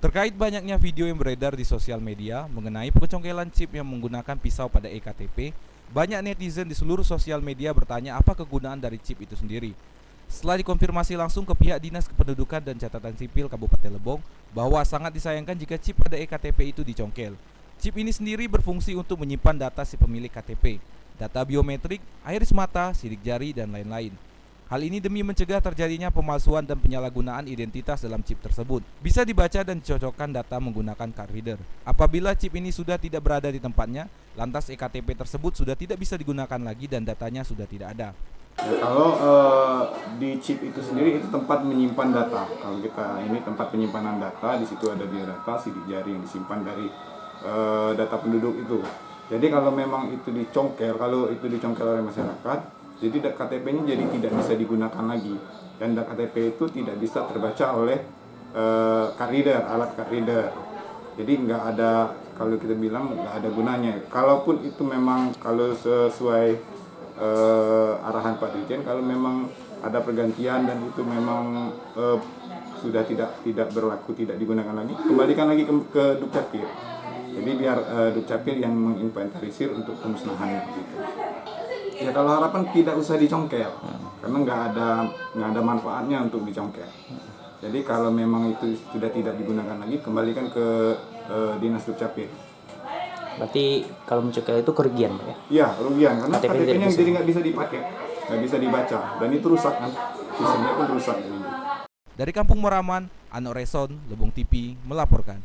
Terkait banyaknya video yang beredar di sosial media mengenai pengecongkelan chip yang menggunakan pisau pada eKTP, banyak netizen di seluruh sosial media bertanya apa kegunaan dari chip itu sendiri. Setelah dikonfirmasi langsung ke pihak Dinas Kependudukan dan Catatan Sipil Kabupaten Lebong bahwa sangat disayangkan jika chip pada eKTP itu dicongkel. Chip ini sendiri berfungsi untuk menyimpan data si pemilik KTP, data biometrik, iris mata, sidik jari, dan lain-lain. Hal ini demi mencegah terjadinya pemalsuan dan penyalahgunaan identitas dalam chip tersebut. Bisa dibaca dan dicocokkan data menggunakan card reader. Apabila chip ini sudah tidak berada di tempatnya, lantas eKTP tersebut sudah tidak bisa digunakan lagi dan datanya sudah tidak ada. Ya, kalau di chip itu sendiri itu tempat menyimpan data. Kalau kita ini tempat penyimpanan data, di situ ada biodata, sidik jari yang disimpan dari data penduduk itu. Jadi kalau memang itu dicongkel, oleh masyarakat, jadi KTP-nya jadi tidak bisa digunakan lagi, dan KTP itu tidak bisa terbaca oleh card reader, alat card reader. Jadi nggak ada, kalau kita bilang nggak ada gunanya. Kalaupun itu memang kalau sesuai arahan Pak Dirjen, kalau memang ada pergantian dan itu memang sudah tidak berlaku, tidak digunakan lagi, kembalikan lagi ke Dukcapil. Jadi biar Dukcapil yang menginventarisir untuk pemusnahan gitu. Ya kalau harapan tidak usah dicongkel, karena nggak ada manfaatnya untuk dicongkel. Jadi kalau memang itu sudah tidak digunakan lagi, kembalikan ke Dinas Dukcapil. Berarti kalau mencongkel itu kerugian, Pak ya? Iya, kerugian, karena KTP-nya bisa. jadi nggak bisa dipakai, nggak bisa dibaca, dan itu rusak kan, sistemnya pun rusak. Dari Kampung Moraman, Ano Reson, Lebong TV melaporkan.